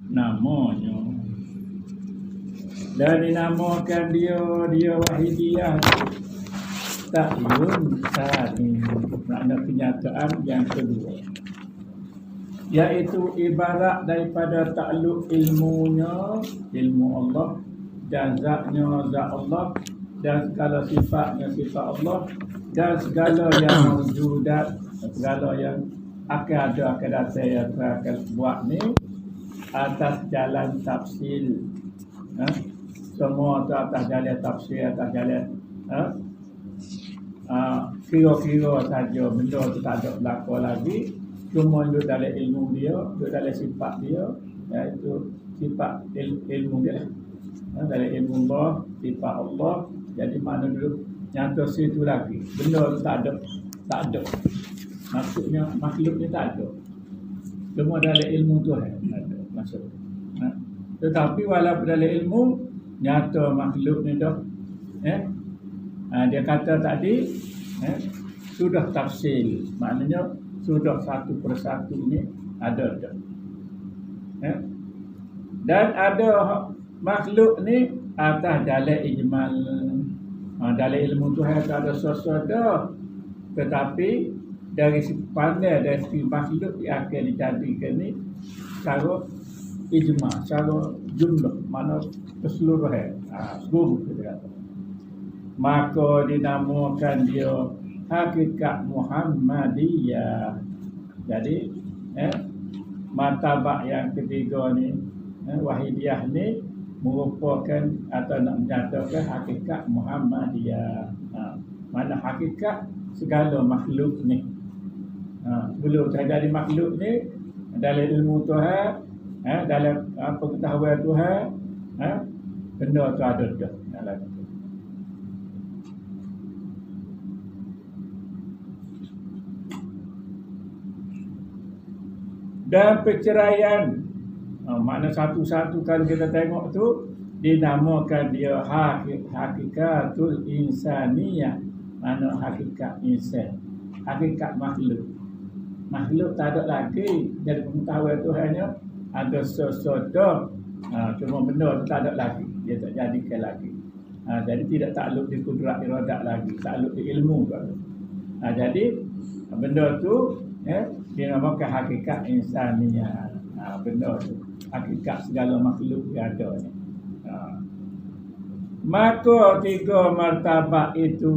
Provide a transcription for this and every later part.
namanya. Dan dinamakan dia wahidiyah ta'yun tsani, makna kenyataan yang kedua, iaitu ibarat daripada takluk ilmunya, ilmu Allah, dan zatnya zat Allah, dan segala sifatnya sifat Allah, dan segala yang mawjudat, segala yang akan ada, akan datang, yang akan buat ni atas jalan tafsil. Semua tu atas jalan tafsir, atas jalan kira-kira saja, benda tu tak ada berlaku lagi, cuma duduk dalam ilmu dia, duduk dalam sifat dia, iaitu sifat ilmu dia lah. Dalam ilmu Allah, sifat Allah, jadi mana dulu nyata situ lagi, benda tu tak ada, maksudnya makhluk ni tak ada, cuma dalam ilmu tu ada maksud. Tetapi walaupun dalam ilmu nyata makhluk ni dah dia kata tadi sudah tafsil, maknanya sudah satu persatu ni ada. Dan ada makhluk ni atas jalan ijmal. Dalam ilmu Tuhan ada sesuatu, tetapi dari segi pandai, dari segi makhluk yang akan dijadikan ni secara ijma, secara jumlah, mana keseluruhan, seluruh kita kata. Maka dinamakan dia hakikat Muhammadiyah. Jadi martabak yang ketiga ni, wahidiyah ni merupakan atau nak menyatakan hakikat Muhammadiyah. Mana hakikat segala makhluk ni. Belum terjadi makhluk ni dalam ilmu Tuhan, dalam pengetahuan Tuhan, benda tu ada dah dalam. Dan perceraian, makna satu-satu kalau kita tengok tu dinamakan dia hakikatul insaniyah, makna hakikat insan, hakikat makhluk. Makhluk tak ada lagi, jadi pengetahuan Tuhannya ada sesuatu, cuma benda tu tak ada lagi, dia tak jadikan lagi. Jadi tidak takluk di kudrat iradat lagi, takluk di ilmu tu. Jadi benda tu dinamakan hakikat insaniyah. Benda tu hakikat segala makhluk yang ada ni. Maka tiga martabak itu,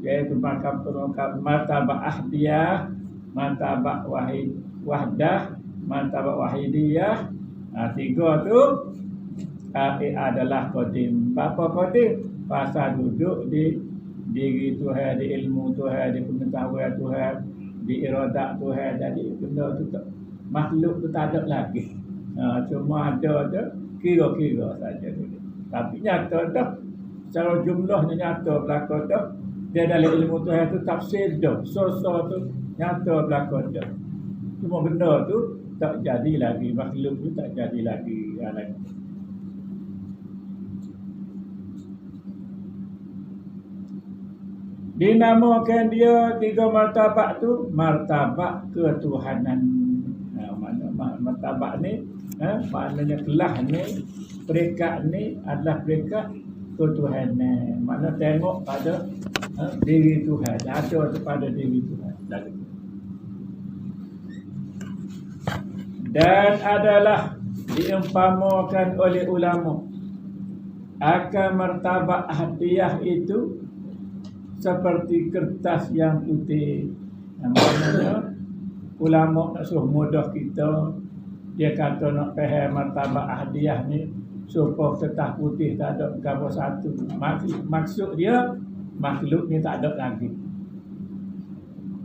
iaitu martabak ahdiyah, martabak wahdah, martabak wahidiyah, tiga tu adalah qadim. Apa qadim? Pasal duduk di diri Tuhan, di ilmu Tuhan, di pengetahuan Tuhan, di iradat Tuhan. Jadi benda tu makhluk tu tak ada lagi, cuma ada kira-kira saja dulu. Tapi nyata dah, secara jumlahnya nyata berlaku dah. Dia dalam ilmu Tuhan tu tafsir dah, so tu nyata berlaku dah. Cuma benda tu tak jadi lagi, makhluk tu tak jadi lagi. Dinamakan dia tiga martabak tu martabak ketuhanan. Martabak ni maknanya kelah ni, peringkat ni adalah peringkat ketuhanan. Makna tengok pada diri Tuhan, ada pada diri Tuhan. Dan adalah diumpamakan oleh ulama akan martabak ahdiyah itu seperti kertas yang putih. Maknanya ulama nak suruh mudah kita, dia kata nak faham martabak ahdiyah ni supaya kertas putih tak ada gambar satu. Maksud dia makhluk ni tak ada lagi,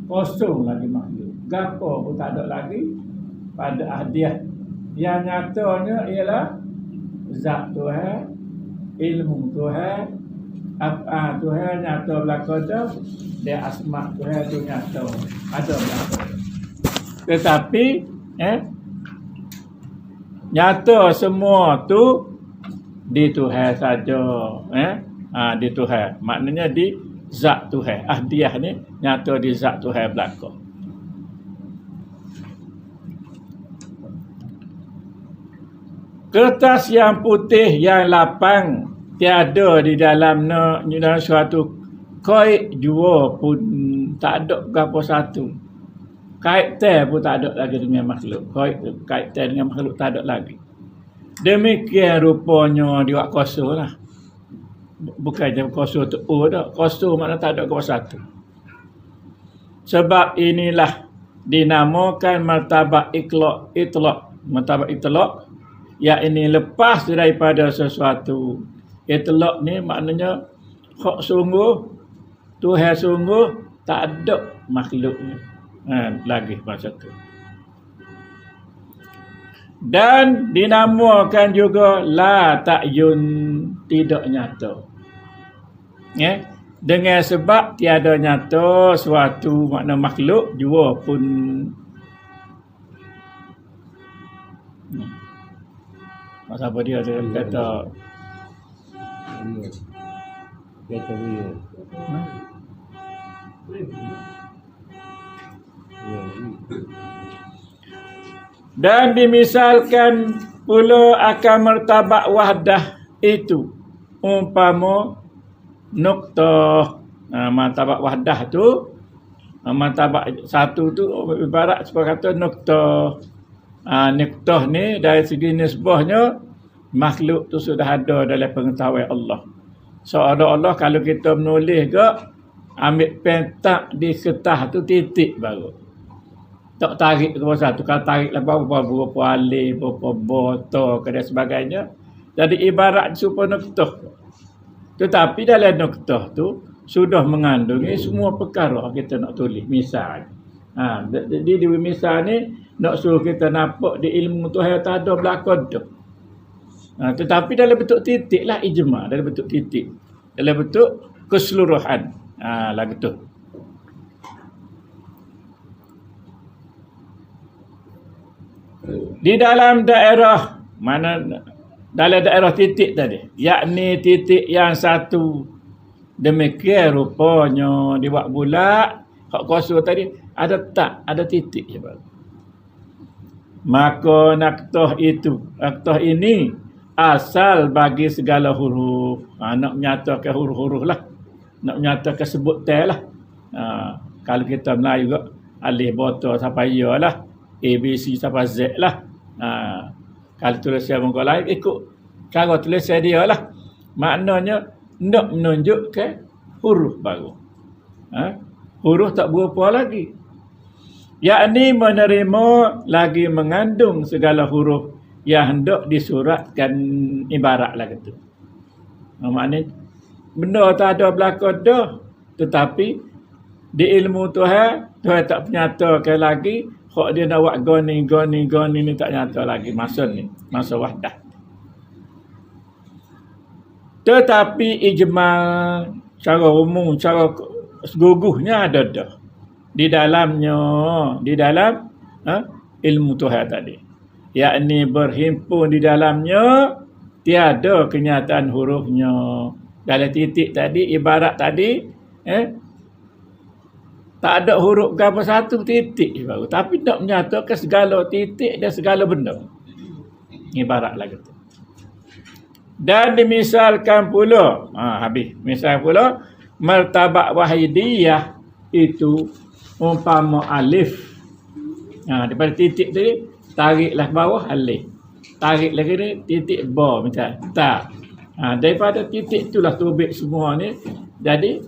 kosong lagi makhluk, gapo pun tak ada lagi pada ahdiyah. Yang nyatanya ialah zat Tuhan, ilmu Tuhan, Tuhan nyata berlaku dah, dia asma Tuhan tu nyata ada berlaku. Tetapi nyata semua tu di Tuhan saja, di Tuhan. Maknanya di zat Tuhan. Ahdiyah ni nyata di zat Tuhan berlaku. Kertas yang putih yang lapang tiada di dalam suatu koi jua pun tak ada berapa satu. Kaitan pun tak ada lagi dengan makhluk. Kaitan dengan makhluk tak ada lagi. Demikian rupanya dia kosong lah. Bukan je kosong tu dah. Kosong makna tak ada berapa satu. Sebab inilah dinamakan martabat itlaq. Martabat itlaq, yakni lepas daripada sesuatu. Itlaq ni maknanya hak sungguh, Tuhan sungguh, tak ada makhluknya. Lagi masa tu. Dan dinamakan juga la ta'yun, tidak nyata. Dengan sebab tiada nyata suatu makna makhluk jua pun. Masa apa dia kata dan dimisalkan pula akan martabat wahdah itu umpama nuktah. Martabat wahdah tu, martabat satu tu ibarat seperti kata nuktah. Nuktah ni dari segi nisbahnya makhluk tu sudah ada dalam pengetahuan Allah. Seolah-olah kalau kita menulis ke, ambil pentak di kertas tu titik baru. Tak tarik ke satu. Kalau tarik lah berapa alif, berapa botol dan sebagainya. Jadi ibarat serupa nuktah. Tetapi dalam nuktah tu sudah mengandungi semua perkara kita nak tulis. Misal. Jadi di misal ni nak suruh kita nampak di ilmu Tuhan tak ada belakang tu. Tetapi dalam bentuk titik lah ijma. Dalam bentuk titik. Dalam bentuk keseluruhan. Lagu tu. Di dalam daerah mana, dalam daerah titik tadi, yakni titik yang satu, demikian rupanya dibuat bulat hak kosong tadi ada tak, ada titik je baru. Maka naktah ini asal bagi segala huruf. Nak menyatakan huruf-huruf lah, nak menyatakan sebut tel lah. Kalau kita Melayu ke, alif botol sampai ya lah, A, B, C sampai Z lah. Kalau tulisan muka lain ikut cara tulisan dia lah. Maknanya nak menunjukkan huruf baru. Huruf tak berapa lagi. Yakni menerima lagi mengandung segala huruf yang hendak disuratkan, ibarat lah gitu. Maknanya benda tak ada belakang dah. Tetapi di ilmu Tuhan tak menyatakan lagi. Hak dia nak buat goni ni tak nyata lagi masa ni, masa wahdah. Tetapi ijma' cara umum, cara seguguhnya ada dah. Di dalam ilmu Tuhan tadi. Yakni berhimpun di dalamnya, tiada kenyataan hurufnya. Dalam titik tadi, ibarat tadi, tak ada huruf berapa satu titik baru. Tapi tak menyatakan segala titik dan segala benda. Ibarat lagi tu. Dan dimisalkan pula, habis. Misal pula, martabat wahidiyah itu umpama alif. Daripada titik tadi, tariklah bawah alif. Tarik lagi ni, titik ba misal. Tak. Daripada titik itulah tubik semua ni. Jadi,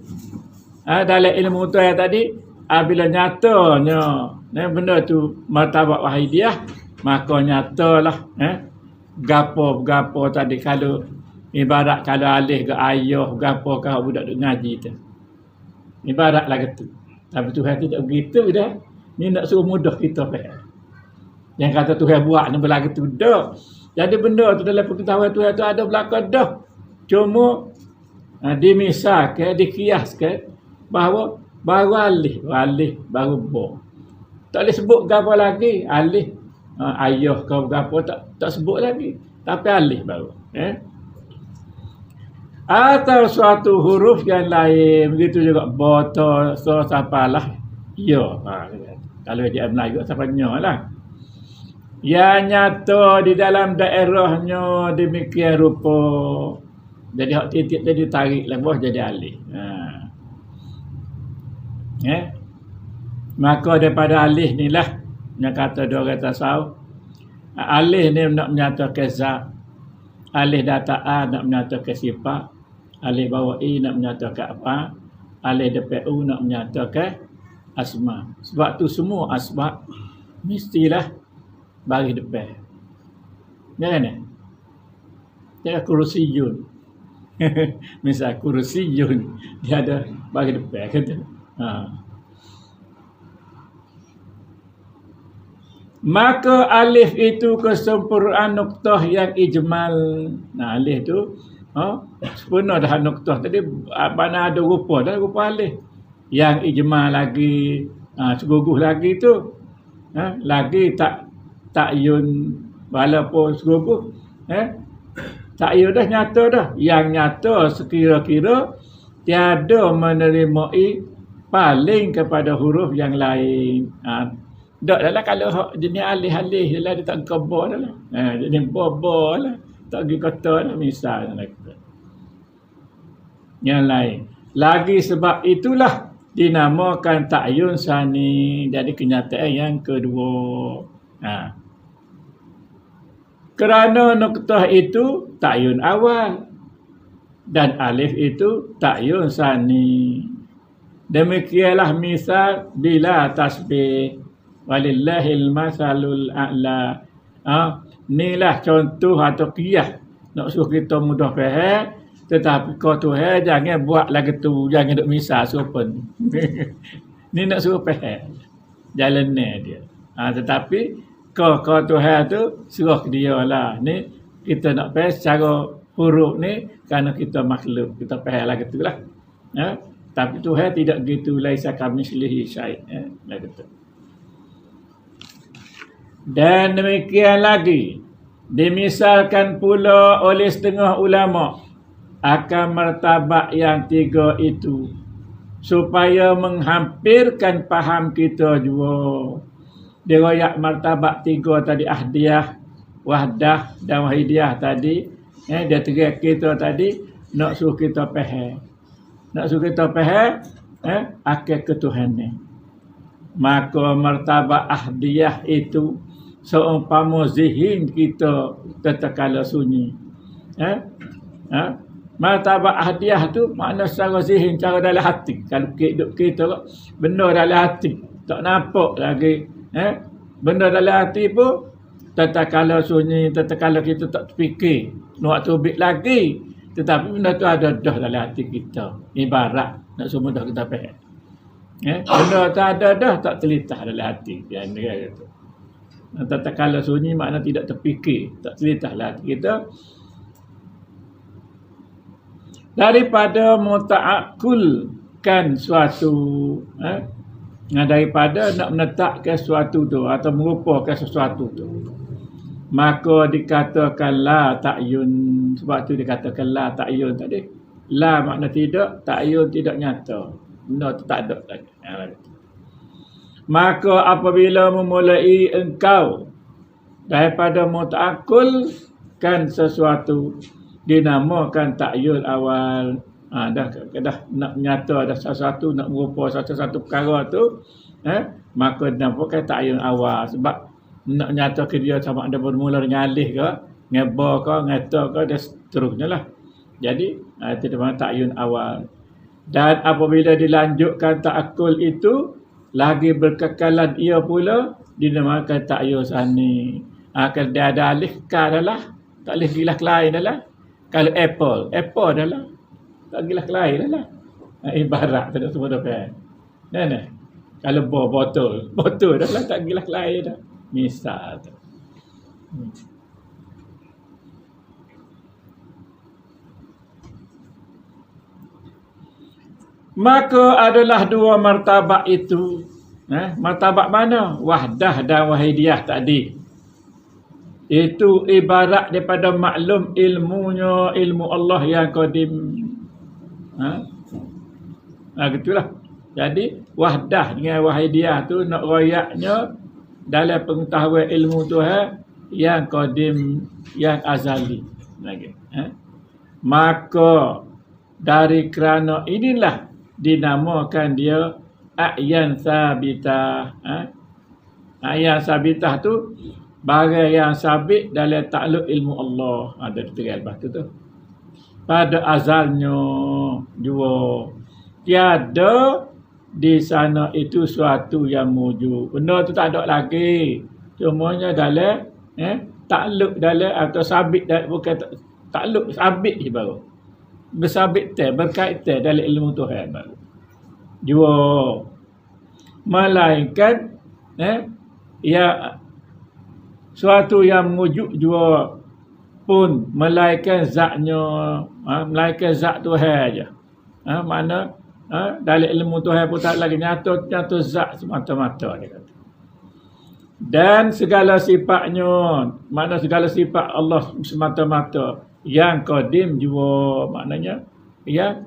dalam ilmu Tuhan tadi, bila nyatanya benda tu martabat wahidiyah, maka nyatalah gapo tadi. Kalau ibarat kalau alih ke ayah gapo kau budak duk ngaji tu, ibarat lah gitu. Tapi Tuhan tidak begitu dah. Ni nak suruh mudah kita faham. Yang kata Tuhan buat ni berlaku tu dah. Jadi benda tu dalam pengetahuan Tuhan tu ada belakang dah. Cuma dimisalkan, dikiaskan bahawa baru alih baru ba. Tak boleh sebut gapo lagi, alih ayah kau gapo tak sebut lagi, tapi alih baru. Atau suatu huruf yang lain, begitu juga botol, so sapalah ya. Kalau dia Melayu sampai nya lah. yang nyata di dalam daerahnya demikian rupa. Jadi hak titik tadi tarik lah bawah jadi alih. Maka daripada alih ni lah yang kata dia orang tasawuf, alih ni nak menyatakan zat, alih dataan nak menyatakan sifat, alih bawah i nak menyatakan apa, alih depan u nak menyatakan asma. Sebab tu semua asbab mestilah baris depan. Jangan ni. Dia kursiyun. Misal kursiyun dia ada baris depan kata. Maka alif itu kesempurnaan nuktah yang ijmal. Nah, alif tu sempurna dah nuktah tadi, mana ada rupa dah rupa alif. Yang ijmal lagi, seguguh lagi tu. Lagi tak yun walaupun seguguh. Tak yun dah nyata dah. Yang nyata sekira-kira tiada menerima paling kepada huruf yang lain. Tak adalah kalau jenis alih-alih lah dia tak kebor dah lah. Jenis bobo lah. Tak pergi kata lah misalnya. Yang lain. Lagi sebab itulah dinamakan ta'yun sani. Jadi kenyataan yang kedua. Kerana nuktah itu ta'yun awal. Dan alif itu ta'yun sani. Demikianlah misal bila tasbih. Walillahil masalul a'la. Inilah contoh atau qiyas. Nak suruh kita mudah faham. Tetapi kau Tuhan jangan buat lagu tu. Jangan duk misal sopan. Ni nak suruh faham. Jalan ni dia. Tetapi kau Tuhan tu suruh dia lah. Ni kita nak faham secara huruf ni. Kerana kita makhluk. Kita faham lagu tu lah. Tapi Tuhan tidak gitu. Laisa kamitslihi syai'. Lagu tu. Dan demikian lagi dimisalkan pula oleh setengah ulama akan martabat yang tiga itu supaya menghampirkan faham kita juga. Dia royak martabat tiga tadi, ahdiyah, wahdah dan wahidiyah tadi. Dia teriak kita tadi nak suruh kita faham. Nak suruh kita faham akal ketuhanan. Maka martabat ahdiyah itu seumpama zihin kita tatkala sunyi. Martabat ahdiyah tu makna secara zihin, cara dalam hati. Kalau kita benda dalam hati tak nampak lagi. Benda dalam hati pun tatkala sunyi, tatkala kita tak terfikir nak tubik lagi, tetapi benda tu ada dah dalam hati kita. Ibarat nak semua dah kita faham. Benda tu ada dah tak terlintas dalam hati. Yang dia kata. Tatkala sunyi makna tidak terfikir, tak terlintaslah hati kita. Daripada muta'akkulkan suatu, daripada nak menetapkan sesuatu tu atau merupakan sesuatu tu, maka dikatakan la ta'yun. Sebab tu dikatakan la ta'yun tadi. La makna tidak, ta'yun tidak nyata. Benda tu tak ada lagi. Maka apabila memulai engkau daripada muta'akkul kan sesuatu dinamakan ta'yul awal. Dah nak nyata ada sesuatu, nak merupa satu perkara tu, maka dinamakan ta'yul awal. Sebab nak nyata ke dia sama ada bermula dengan alih ke, ngeba ke, ngata ke, dan seterusnya lah. Jadi itu dinamakan ta'yul awal. Dan apabila dilanjutkan ta'akkul itu lagi berkekalan ia pula dinamakan ta'yul sani. Kalau dia ada alif ka adalah tak alif gilas lain adalah. Kalau apple adalah tak gilas lain adalah. Ibarat tak semua dah faham. Nah. Kalau botol adalah tak gilas lain dah. Misal tu. Maka adalah dua martabat itu. Martabat mana? Wahdah dan wahidiyah tadi. Itu ibarat daripada maklum ilmunya, ilmu Allah yang qadim. Gitulah. Jadi wahdah dengan wahidiyah tu nak royaknya dalam pengetahuan ilmu Tuhan yang qadim, yang azali lagi. Maka dari kerana inilah dinamakan dia a'yan sabitah. A'yan sabitah tu barang yang sabit dalam takluk ilmu Allah. Ada diterang lepas tu. Pada azalnya jua tiada di sana itu suatu yang wujud. Benda tu tak ada lagi. Cumanya dalam takluk dalam atau sabit bukan takluk, sabit je baru. Bersabit berkaitan dalam ilmu Tuhan baru. Jua melainkan ya suatu yang wujud jua pun melainkan zatnya, melainkan zat Tuhan aja. Mana dalam ilmu Tuhan pun tak lagi nyata zat semata-mata dia kata. Dan segala sifatnya, mana segala sifat Allah semata-mata yang qadim jua, maknanya yang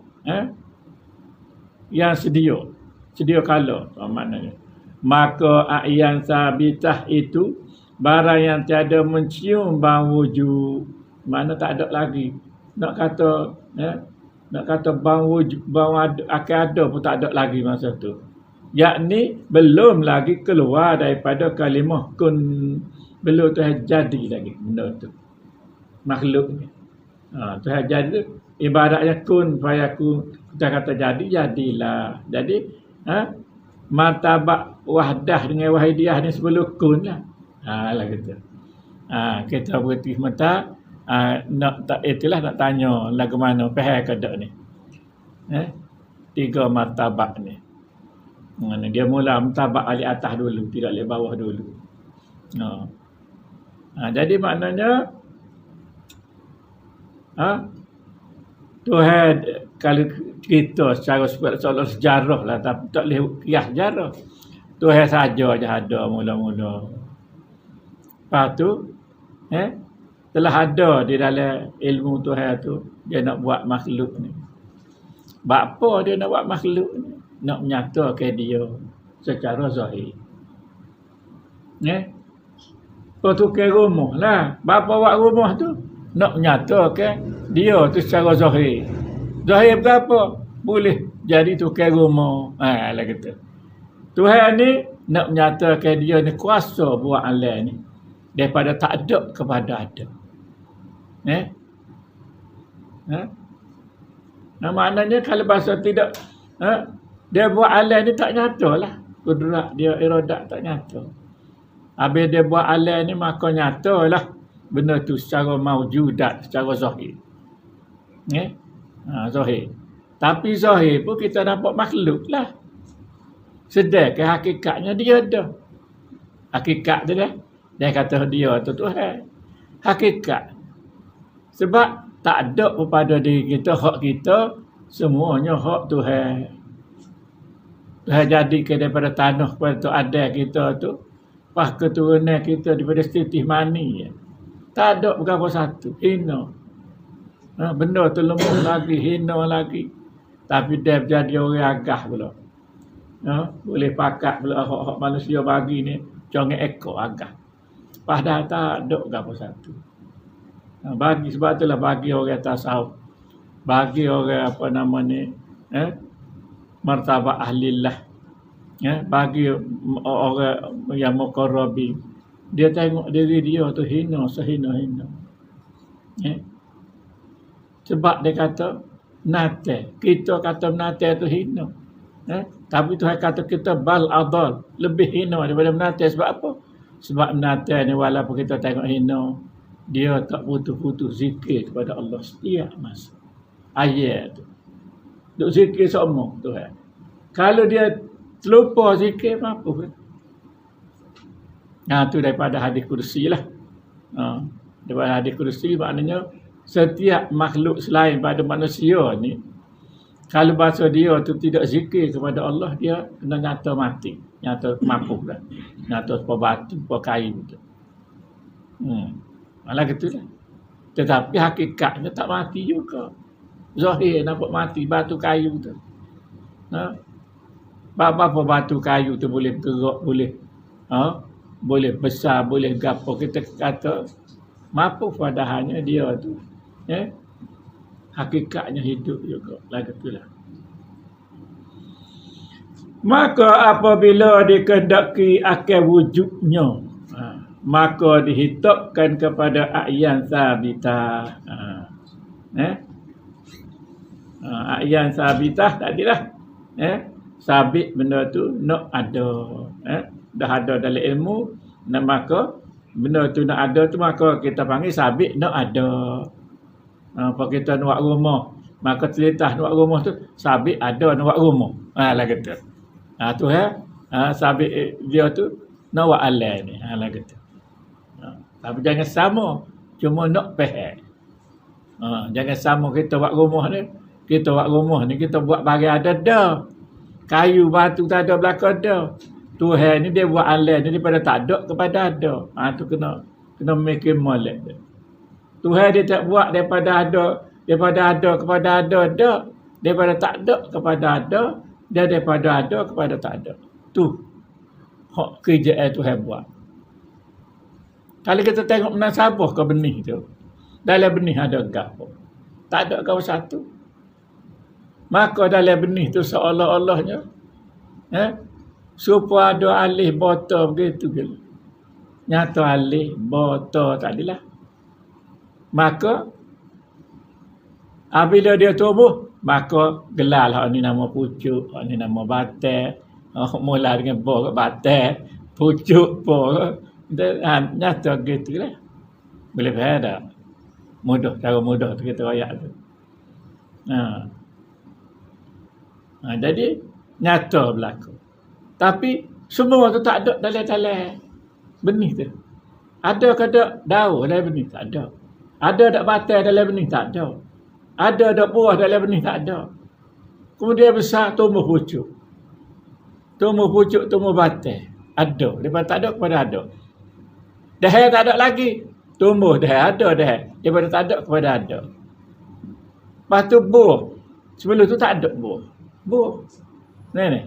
sedia kala maknanya. Maka a'yan sabitah itu barang yang tiada mencium bau wujud, mana tak ada lagi. Nak kata bau wujud, bau akan ada pun tak ada lagi masa tu. Yakni belum lagi keluar daripada kalimah kun, belum terjadi lagi benda tu. Makhluk ni. Tuhan jadi ibaratnya kun fayakun, kita kata jadilah. Jadi martabat wahdah dengan wahidiyah ni sebelum kun lah. Lah gitu. Kita berhenti mata itulah nak tanya lagu mana faham ke tak ni. 3 martabat ni. Dia mula martabat ali atas dulu, tidak ali bawah dulu. Jadi maknanya Tuhan kalau kita secara sejarah lah, tapi tak boleh kias sejarah. Tuhan saja je ada mula-mula. Lepas tu telah ada di dalam ilmu Tuhan tu, dia nak buat makhluk ni. Bapa dia nak buat makhluk ni? Nak menyatakan dia secara zahir. Kau tukar rumah lah. Bapa buat rumah tu nak menyatakan dia tu secara zahir. Zahir berapa? Boleh jadi tukar rumah. Lah kata. Tuhan ni nak menyatakan dia ni kuasa buat alam ni. Daripada tak ada kepada ada. Maknanya kalau bahasa tidak, dia buat alam ni tak nyata lah. Kudrat dia, iradat tak nyata. Habis dia buat alam ni maka nyata lah. Benda tu secara maujudat, secara zahir. Zahir. Tapi zahir pun kita nampak makhluk lah. Sedangkan hakikatnya dia ada. Hakikat tu dah. Dia kata dia tu Tuhan. Hakikat. Sebab tak ada pada diri kita, hak kita, semuanya hak Tuhan. Tuhan jadikan daripada tanah pada tu ada kita tu. Pas keturunan kita daripada titik mani. Tak ada berapa satu. Hina. Benda tu lemah lagi, hina lagi. Tapi dia jadi orang agah pula. Boleh pakat pula hak manusia bagi ni. Jangan ekor agah. Padahal tak ada berapa satu. Bagi sebab itulah bagi orang tasawuf. Bagi orang apa nama ni. Martabat ahlillah. Bagi orang yang muqarrabi. Dia tengok diri dia tu hina, sehina-hina. Sebab dia kata, nate. Kita kata nate tu hina. Tapi Tuhan kata kita bal adal. Lebih hina daripada nate. Sebab apa? Sebab nate ni walaupun kita tengok hina, dia tak putus-putus zikir kepada Allah setiap masa. Ayat tu. Duk zikir semua Tuhan. Kalau dia terlupa zikir, apa? Tu daripada hadis kursi lah. Daripada hadis kursi maknanya setiap makhluk selain pada manusia ni, kalau bahasa dia tu tidak zikir kepada Allah, dia kena nyata mati. Nyata mampu dah. Nyata sebuah batu, sebuah kayu tu. Malah gitulah. Tetapi hakikatnya tak mati juga. Zahir nampak mati batu kayu tu. Apa batu kayu tu boleh bergerak, boleh boleh besar, boleh gapo, kita kata mampu padahalnya dia tu hakikatnya hidup juga lagu itulah. Maka apabila dikehendaki akan wujudnya, maka dihitupkan kepada a'yan sabitah. A'yan sabitah tadilah. Sabit benda tu nak ada. Dah ada dalam ilmu, maka benda tu nak ada tu maka kita panggil sabit nak ada. Apa kita nak buat rumah, maka telitah nak buat rumah tu sabit ada nak buat rumah. Lah kata. Tu sabit dia tu nak buat alai ni. Lah kata. Tapi jangan sama, cuma nak faham. Jangan sama kita buat rumah ni, kita buat bagai ada dah. Kayu batu tak ada belakang dah. Tuhan ni dia buat alai ni daripada tak ada kepada ada. Tu kena mikir molek dia. Tuhan dia tak buat daripada ada kepada ada dah. Daripada tak ada kepada ada, dia daripada ada kepada tak ada. Tu hak kerjaan Tuhan buat. Kalau kita tengok menasabah ke benih tu, dalam benih ada gapo? Tak ada gapo satu. Maka dalam benih tu seolah-olahnya supaya ada alih botol begitu ke. Nyata alih botol tadilah. Maka apabila dia tumbuh, maka gelar hak ni nama pucuk, hak ni nama batai, mula dengan bo batai, pucuk bo. Nyata gitu lah. Boleh faham tak? Mudah, cara mudah tu kita ayat tu. Jadi nyata berlaku. Tapi semua tu tak ada dalam benih tu. Ada ke tak daun dalam benih? Tak ada. Ada tak batai dalam benih? Tak ada. Ada tak buah dalam benih? Tak ada. Kemudian besar tumbuh pucuk. Tumbuh batai. Ada. Daripada tak ada kepada ada. Dah tak ada lagi. Tumbuh dah ada dah. Daripada tak ada kepada ada. Lepas tu buah. Sebelum tu tak ada buah. Ni.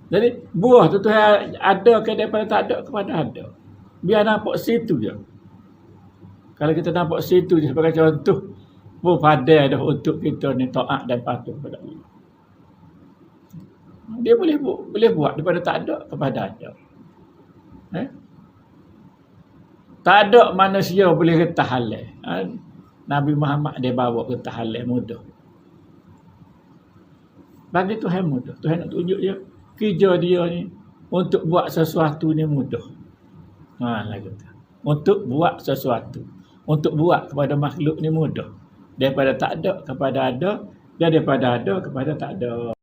Jadi buah tu ada ke daripada tak ada kepada ada. Biar nampak situ je. Kalau kita nampak situ je sebagai contoh, padai dah untuk kita ni taat dan patuh kepada Allah. Dia boleh buat daripada tak ada kepada ada. Tak ada manusia boleh retah halal. Nabi Muhammad dia bawa retah halal mudah. Bagi Tuhan mudah. Tuhan nak tunjuk dia kerja dia ni untuk buat sesuatu ni mudah. Lagi tu. Untuk buat sesuatu, untuk buat kepada makhluk ni mudah. Daripada tak ada kepada ada, dan daripada ada kepada tak ada.